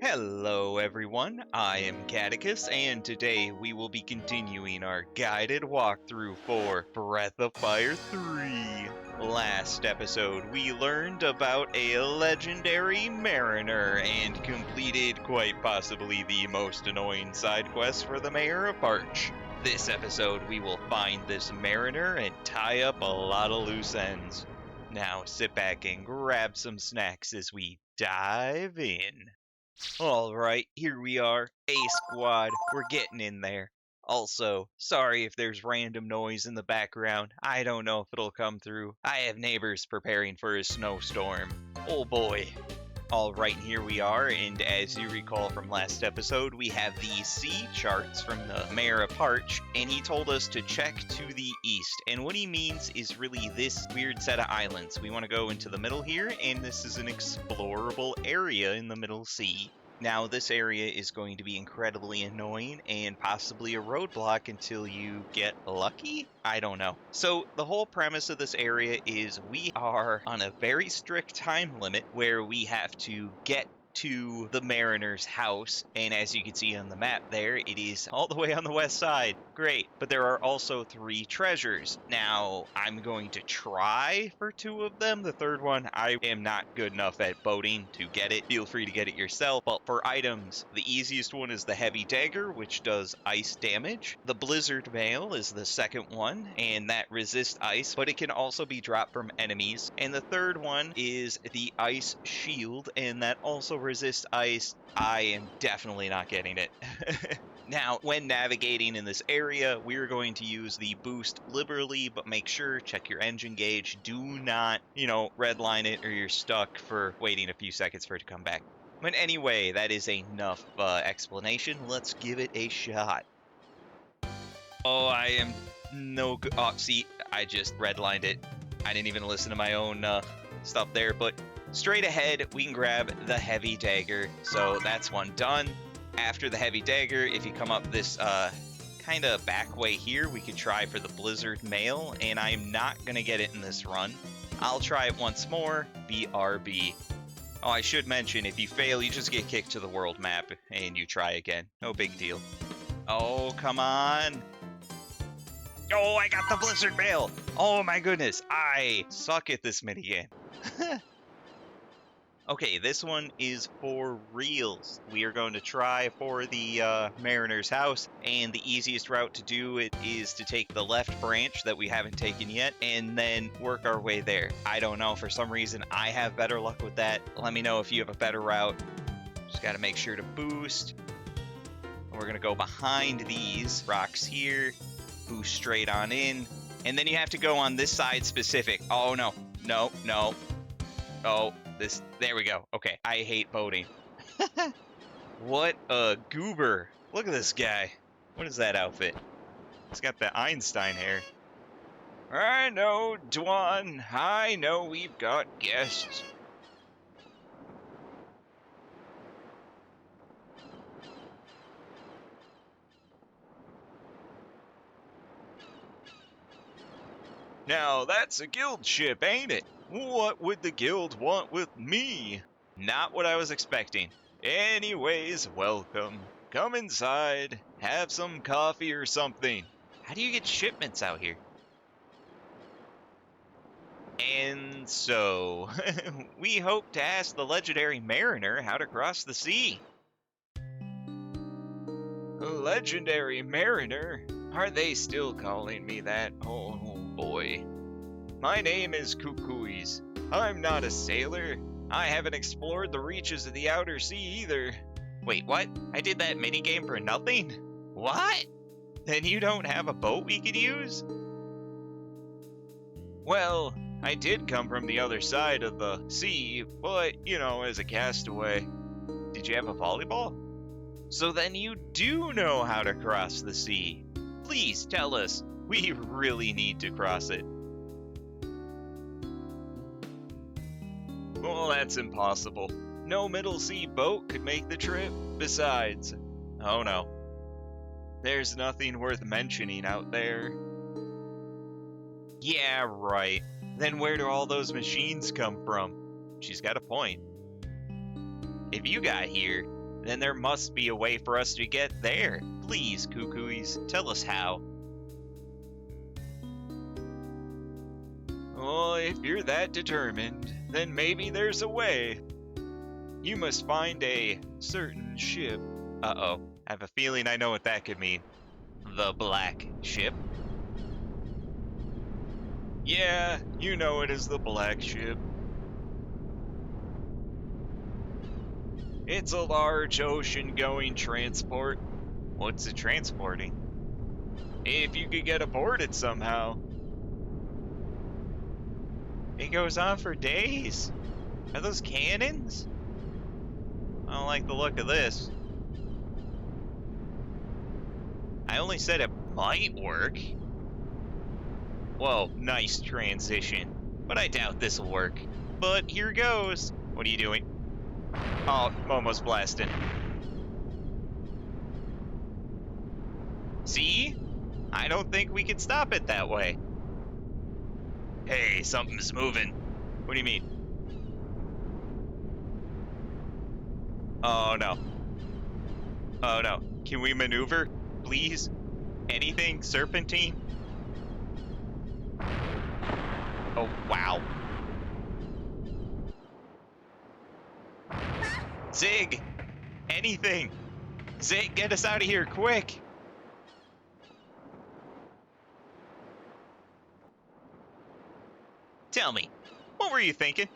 Hello everyone, I am Catechus, and today we will be continuing our guided walkthrough for Breath of Fire 3. Last episode we learned about a legendary mariner and completed quite possibly the most annoying side quest for the Mayor of Parch. This episode we will find this mariner and tie up a lot of loose ends. Now sit back and grab some snacks as we dive in. Alright, here we are. A squad, we're getting in there. Also, sorry if there's random noise in the background. I don't know if it'll come through. I have neighbors preparing for a snowstorm. Oh boy. Alright, here we are, and as you recall from last episode, we have the sea charts from the Mayor of Parch, and he told us to check to the east. And what he means is really this weird set of islands. We want to go into the middle here, and this is an explorable area in the middle sea. Now, this area is going to be incredibly annoying and possibly a roadblock until you get lucky? I don't know. So, the whole premise of this area is we are on a very strict time limit where we have to get to the mariner's house, and as you can see on the map there, it is all the way on the west side. Great, but there are also 3 treasures. Now, I'm going to try for 2 of them. The third one, I am not good enough at boating to get it. Feel free to get it yourself. But for items, the easiest one is the heavy dagger, which does ice damage. The blizzard mail is the second one, and that resists ice, but it can also be dropped from enemies. And the third one is the ice shield, and that also resist ice. I am definitely not getting it. Now, when navigating in this area, we're going to use the boost liberally, but make sure, check your engine gauge. Do not, redline it or you're stuck for waiting a few seconds for it to come back. But anyway, that is enough explanation. Let's give it a shot. Oh, I am no good. Oh, see, I just redlined it. I didn't even listen to my own stuff there, but straight ahead, we can grab the heavy dagger. So that's one done. After the heavy dagger, if you come up this kind of back way here, we could try for the blizzard mail, and I'm not going to get it in this run. I'll try it once more. BRB. Oh, I should mention, if you fail, you just get kicked to the world map, and you try again. No big deal. Oh, come on. Oh, I got the blizzard mail. Oh my goodness, I suck at this minigame. Okay, this one is for reals. We are going to try for the mariner's house, and the easiest route to do it is to take the left branch that we haven't taken yet, and then work our way there. I don't know, for some reason I have better luck with that. Let me know if you have a better route. Just gotta make sure to boost. We're gonna go behind these rocks here, boost straight on in, and then you have to go on this side specific. Oh no, no, no. Oh. There we go. Okay, I hate boating. What a goober. Look at this guy. What is that outfit? He's got the Einstein hair. I know, Dwan. I know we've got guests. Now that's a guild ship, ain't it? What would the guild want with me? Not what I was expecting. Anyways, welcome. Come inside, have some coffee or something. How do you get shipments out here? And so, we hope to ask the legendary mariner how to cross the sea. Legendary mariner? Are they still calling me that? Oh boy. My name is Cucuys. I'm not a sailor. I haven't explored the reaches of the outer sea either. Wait, what? I did that minigame for nothing? What? Then you don't have a boat we could use? Well, I did come from the other side of the sea, but, as a castaway. Did you have a volleyball? So then you do know how to cross the sea. Please tell us. We really need to cross it. Well, that's impossible. No middle sea boat could make the trip. Besides, oh no. There's nothing worth mentioning out there. Yeah, right. Then where do all those machines come from? She's got a point. If you got here, Then there must be a way for us to get there. Please, Cuckoos, tell us how. Oh, if you're that determined, then maybe there's a way. You must find a certain ship. Uh-oh, I have a feeling I know what that could mean. The black ship. Yeah, you know it as the black ship. It's a large ocean-going transport. What's it transporting? If you could get aboard it somehow. It goes on for days. Are those cannons? I don't like the look of this. I only said it might work. Whoa, nice transition. But I doubt this will work. But here goes. What are you doing? Oh, Momo's blasting. See? I don't think we can stop it that way. Hey, something's moving. What do you mean? Oh no. Oh no. Can we maneuver? Please? Anything? Serpentine? Oh, wow. Zig! Anything! Zig, get us out of here, quick! Tell me, what were you thinking?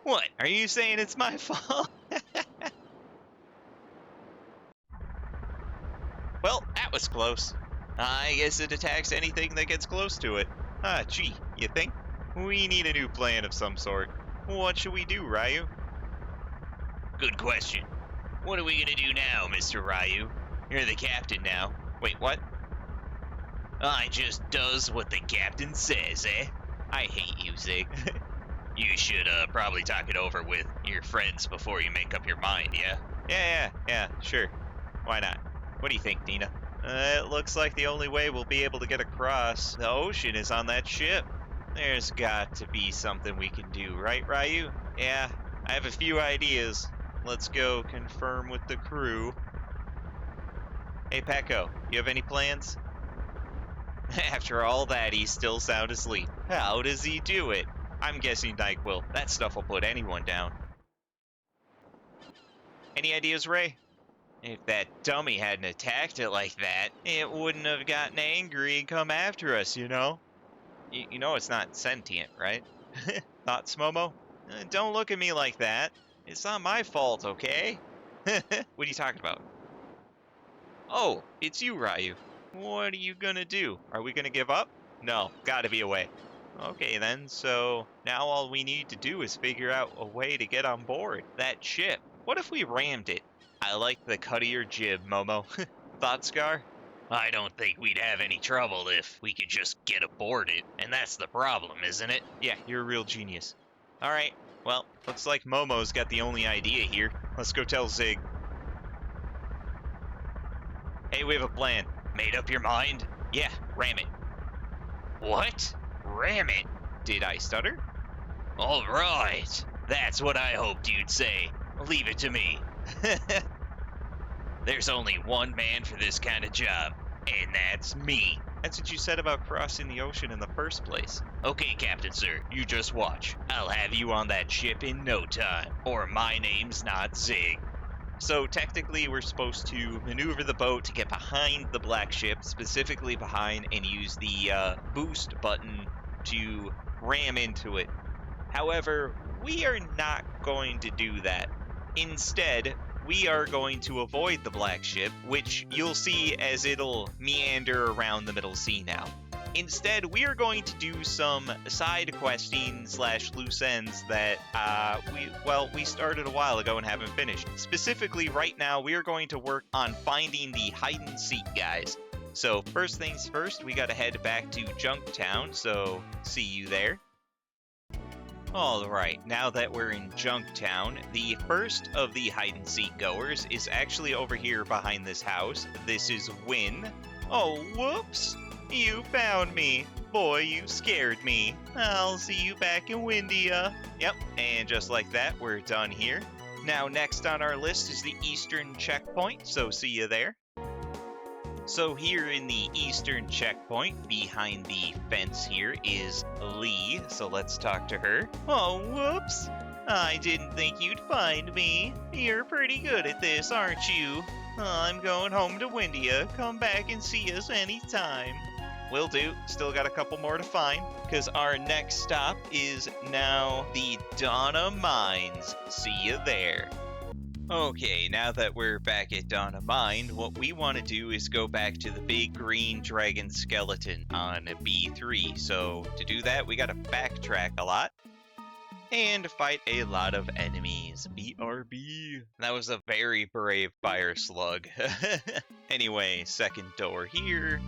What? Are you saying it's my fault? Well, that was close. I guess it attacks anything that gets close to it. Ah, gee, you think? We need a new plan of some sort. What should we do, Ryu? Good question. What are we gonna do now, Mr. Ryu? You're the captain now. Wait, what? I just does what the captain says, eh? I hate you, Zig. You should probably talk it over with your friends before you make up your mind, yeah? Yeah, sure. Why not? What do you think, Dina? It looks like the only way we'll be able to get across the ocean is on that ship. There's got to be something we can do, right, Ryu? Yeah, I have a few ideas. Let's go confirm with the crew. Hey, Pecco, you have any plans? After all that, he's still sound asleep. How does he do it? I'm guessing NyQuil. That stuff will put anyone down. Any ideas, Ray? If that dummy hadn't attacked it like that, it wouldn't have gotten angry and come after us, you know? You know it's not sentient, right? Thoughts, Momo? Don't look at me like that. It's not my fault, okay? What are you talking about? Oh, it's you, Ryu. What are you gonna do? Are we gonna give up? No, gotta be a way. Okay then, so now all we need to do is figure out a way to get on board that ship. What if we rammed it? I like the cut of your jib, Momo. Thoughts, Scar? I don't think we'd have any trouble if we could just get aboard it, and that's the problem, isn't it? Yeah, you're a real genius. Alright, well, looks like Momo's got the only idea here. Let's go tell Zig. Hey, we have a plan. Made up your mind? Yeah, ram it. What? Ram it? Did I stutter? Alright, that's what I hoped you'd say. Leave it to me. There's only one man for this kind of job, and that's me. That's what you said about crossing the ocean in the first place. Okay, Captain Sir, you just watch. I'll have you on that ship in no time, or my name's not Zig. So technically we're supposed to maneuver the boat to get behind the black ship, specifically behind, and use the boost button to ram into it. However, we are not going to do that. Instead, we are going to avoid the black ship, which you'll see as it'll meander around the middle sea now. Instead, we are going to do some side questing / loose ends that we started a while ago and haven't finished. Specifically, right now, we are going to work on finding the hide and seek guys. So first things first, we gotta head back to Junktown, so see you there. Alright, now that we're in Junktown, the first of the hide and seek goers is actually over here behind this house. This is Wynn. Oh, whoops! You found me. Boy, you scared me. I'll see you back in Wyndia. Yep, and just like that, we're done here. Now, next on our list is the Eastern Checkpoint, so see you there. So here in the Eastern Checkpoint, behind the fence here, is Lee, so let's talk to her. Oh, whoops. I didn't think you'd find me. You're pretty good at this, aren't you? I'm going home to Wyndia. Come back and see us anytime. Will do. Still got a couple more to find, because our next stop is now the Donna Mines. See you there. Okay, now that we're back at Donna Mine, what we want to do is go back to the big green dragon skeleton on B3. So to do that, we got to backtrack a lot and fight a lot of enemies. BRB. That was a very brave fire slug. Anyway, second door here.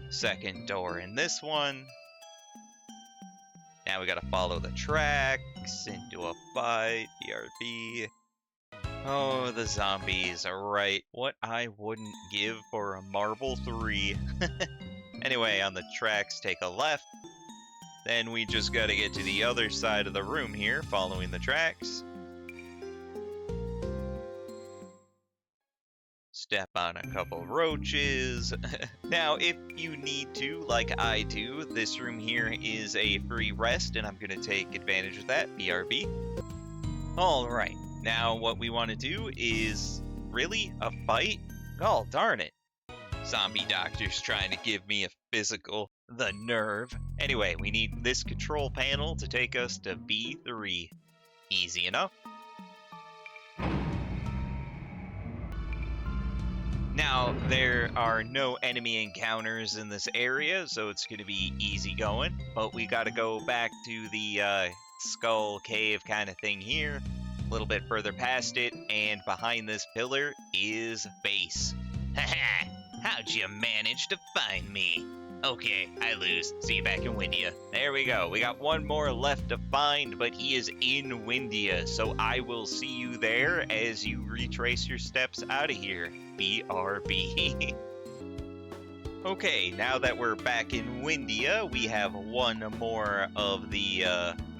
Second door in this one. Now we gotta follow the tracks into a fight. BRB. Oh, the zombies are right. What I wouldn't give for a marble 3. Anyway, on the tracks, take a left. Then we just gotta get to the other side of the room here, following the tracks. Step on a couple roaches. Now, if you need to, like I do, this room here is a free rest, and I'm gonna take advantage of that. BRB. Alright, now what we want to do is... Really? A fight? Oh, darn it. Zombie doctor's trying to give me a physical. The nerve. Anyway, we need this control panel to take us to B3. Easy enough. Now, there are no enemy encounters in this area, so it's going to be easy going. But we got to go back to the skull cave kind of thing here. A little bit further past it, and behind this pillar is Bais. Haha! How'd you manage to find me? Okay, I lose. See you back in Wyndia. There we go. We got one more left to find, but he is in Wyndia, so I will see you there as you retrace your steps out of here. BRB. Okay, now that we're back in Wyndia, we have one more of the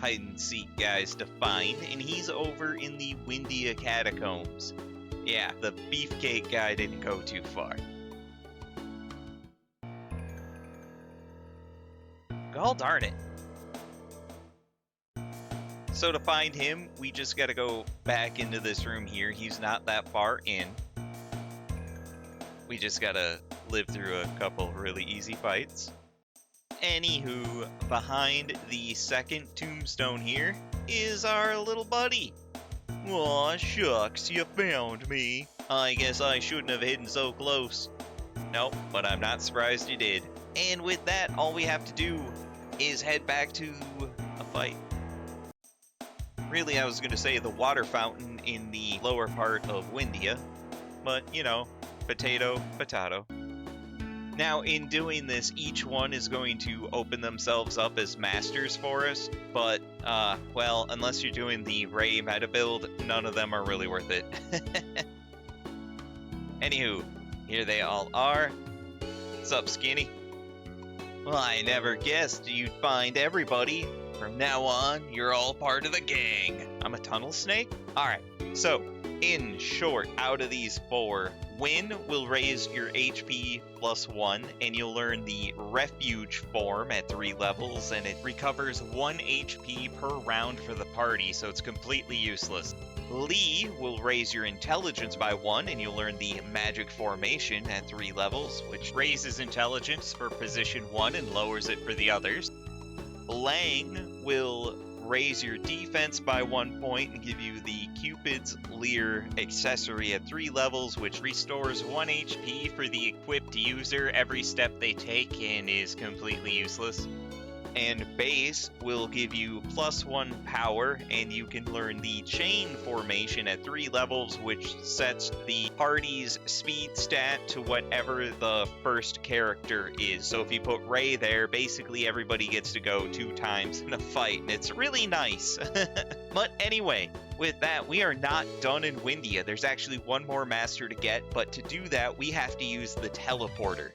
hide-and-seek guys to find, and he's over in the Wyndia catacombs. Yeah, the beefcake guy didn't go too far. God darn it. So to find him, we just gotta go back into this room here. He's not that far in. We just gotta live through a couple really easy fights. Anywho, behind the second tombstone here is our little buddy. Aw, shucks, you found me. I guess I shouldn't have hidden so close. Nope, but I'm not surprised you did. And with that, all we have to do is head back to a fight. Really, I was going to say the water fountain in the lower part of Wyndia, but, you know, potato, potato. Now, in doing this, each one is going to open themselves up as masters for us, but, well, unless you're doing the Ray meta build, none of them are really worth it. Anywho, here they all are. What's up, Skinny? Well, I never guessed you'd find everybody. From now on, you're all part of the gang. I'm a tunnel snake? Alright, so, in short, out of these 4, Wynn will raise your HP +1, and you'll learn the Refuge form at 3 levels, and it recovers 1 HP per round for the party, so it's completely useless. Lee will raise your intelligence by 1, and you'll learn the magic formation at 3 levels, which raises intelligence for position 1 and lowers it for the others. Lang will raise your defense by 1 point and give you the Cupid's Leer accessory at 3 levels, which restores 1 HP for the equipped user every step they take and is completely useless. And Bais will give you +1 power, and you can learn the chain formation at 3 levels, which sets the party's speed stat to whatever the first character is. So if you put Ray there, basically everybody gets to go 2 times in a fight, and it's really nice. But anyway, with that, we are not done in Wyndia. There's actually one more master to get, but to do that, we have to use the teleporter.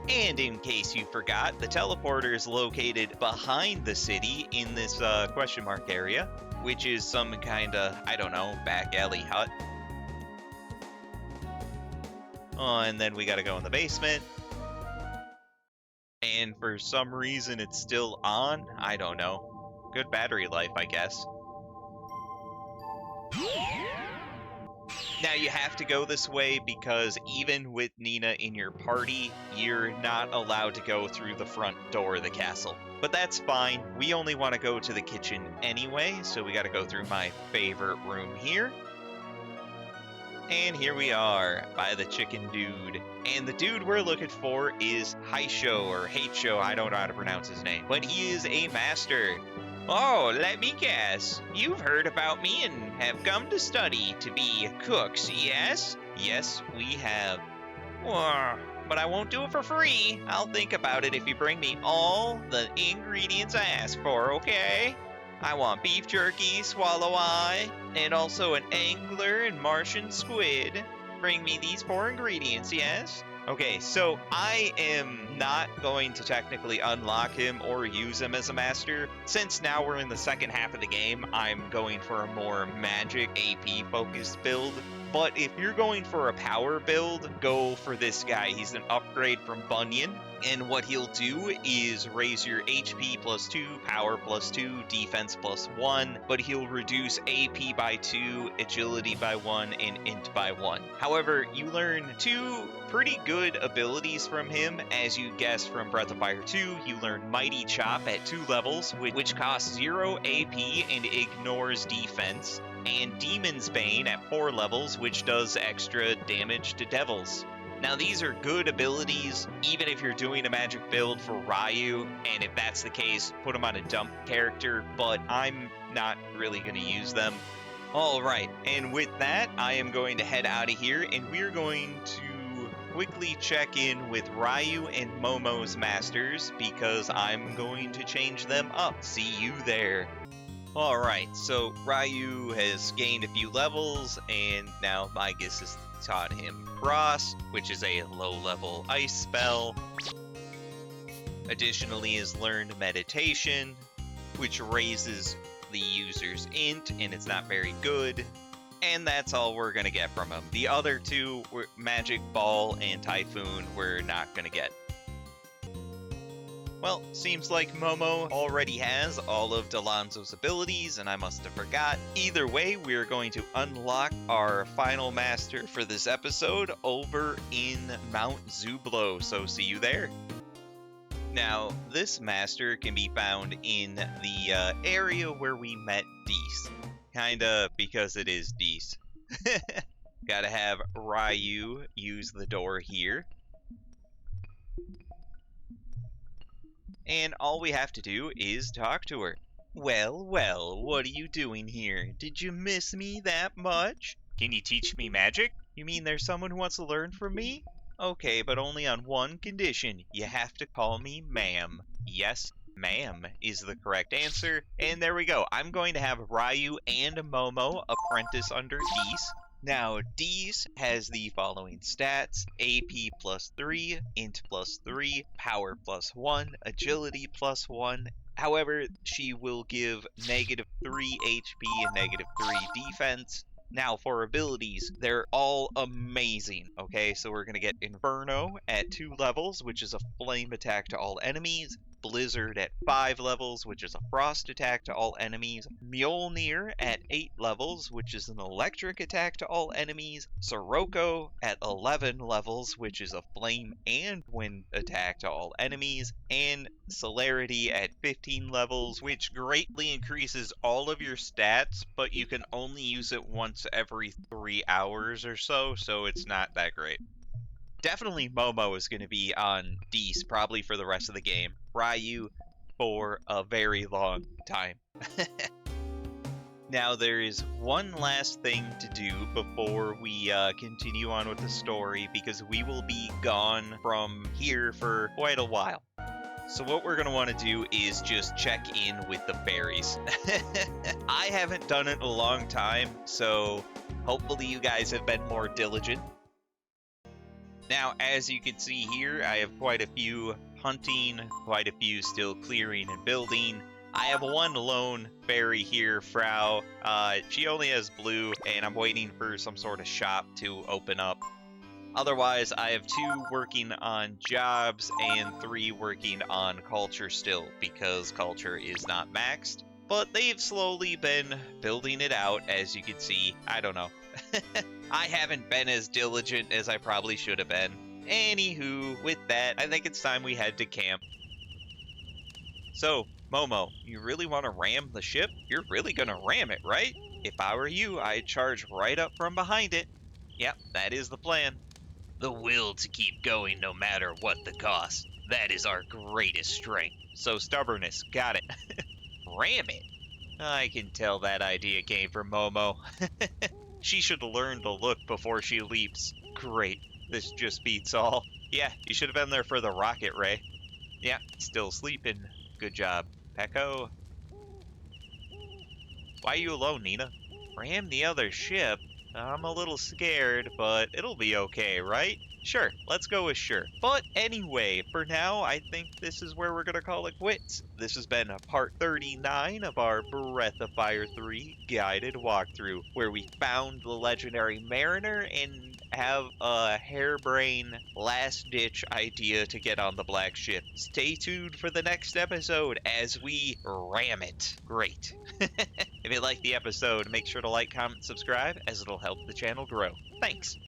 And in case you forgot, the teleporter is located behind the city in this question mark area, which is some kind of, I don't know, back alley hut. Oh, and then we gotta go in the basement. And for some reason it's still on. I don't know. Good battery life, I guess. Now you have to go this way because even with Nina in your party, you're not allowed to go through the front door of the castle. But that's fine. We only want to go to the kitchen anyway, so we got to go through my favorite room here. And here we are, by the chicken dude. And the dude we're looking for is Hachio, or Hachio, I don't know how to pronounce his name. But he is a master. Oh, let me guess. You've heard about me and have come to study to be cooks, yes? Yes, we have. But I won't do it for free. I'll think about it if you bring me all the ingredients I ask for, okay? I want beef jerky, swallow eye, and also an angler and Martian squid. Bring me these 4 ingredients, yes? Okay, so I am not going to technically unlock him or use him as a master. Since now we're in the second half of the game, I'm going for a more magic AP focused build. But if you're going for a power build, go for this guy. He's an upgrade from Bunyan. And what he'll do is raise your HP plus 2, power plus 2, defense plus 1, but he'll reduce AP by 2, agility by 1, and int by 1. However, you learn 2 pretty good abilities from him. As you guessed from Breath of Fire 2, you learn Mighty Chop at 2 levels, which costs 0 AP and ignores defense, and Demon's Bane at 4 levels, which does extra damage to devils. Now these are good abilities, even if you're doing a magic build for Ryu, and if that's the case, put him on a dump character, but I'm not really going to use them. Alright, and with that, I am going to head out of here, and we're going to quickly check in with Ryu and Momo's masters, because I'm going to change them up. See you there. Alright, so Ryu has gained a few levels, and now Magus has taught him Frost, which is a low-level ice spell. Additionally, has learned Meditation, which raises the user's int, and it's not very good. And that's all we're going to get from him. The other 2, Magic Ball and Typhoon, we're not going to get. Well, seems like Momo already has all of Delonzo's abilities, and I must have forgot. Either way, we're going to unlock our final master for this episode over in Mt Zublo, so see you there. Now, this master can be found in the area where we met Deis. Kinda because it is Deis. Gotta have Ryu use the door here. And all we have to do is talk to her. Well, well, what are you doing here? Did you miss me that much? Can you teach me magic? You mean there's someone who wants to learn from me? Okay, but only on one condition. You have to call me ma'am. Yes, ma'am is the correct answer. And there we go. I'm going to have Ryu and Momo apprentice under Deis. Now, Deis has the following stats: AP plus 3, int plus 3, power plus 1, agility plus 1. However, she will give negative 3 HP and negative 3 defense. Now, for abilities, they're all amazing, okay? So we're going to get Inferno at 2 levels, which is a flame attack to all enemies. Blizzard at 5 levels, which is a frost attack to all enemies. Mjolnir at 8 levels, which is an electric attack to all enemies. Sirocco at 11 levels, which is a flame and wind attack to all enemies. And Celerity at 15 levels, which greatly increases all of your stats, but you can only use it once every 3 hours or so it's not that great. Definitely Momo is going to be on Deis probably for the rest of the game. Ryu for a very long time. Now there is one last thing to do before we continue on with the story, because we will be gone from here for quite a while. So what we're going to want to do is just check in with the fairies. I haven't done it in a long time, so hopefully you guys have been more diligent. Now, as you can see here, I have quite a few hunting, quite a few still clearing and building. I have one lone fairy here, Frau. She only has blue, and I'm waiting for some sort of shop to open up. Otherwise, I have 2 working on jobs and 3 working on culture still, because culture is not maxed. But they've slowly been building it out, as you can see. I don't know. I haven't been as diligent as I probably should have been. Anywho, with that, I think it's time we head to camp. So, Momo, you really want to ram the ship? You're really gonna ram it, right? If I were you, I'd charge right up from behind it. Yep, that is the plan. The will to keep going no matter what the cost. That is our greatest strength. So stubbornness, got it. Ram it. I can tell that idea came from Momo. She should learn to look before she leaps. Great. This just beats all. Yeah, you should have been there for the rocket ray. Yeah, still sleeping. Good job. Pecco. Why are you alone, Nina? Ram the other ship? I'm a little scared, but it'll be okay, right? Sure, let's go with sure. But anyway, for now, I think this is where we're gonna call it quits. This has been part 39 of our Breath of Fire 3 guided walkthrough, where we found the legendary mariner and have a harebrained last-ditch idea to get on the black ship. Stay tuned for the next episode as we ram it. Great. If you liked the episode, make sure to like, comment, subscribe, as it'll help the channel grow. Thanks!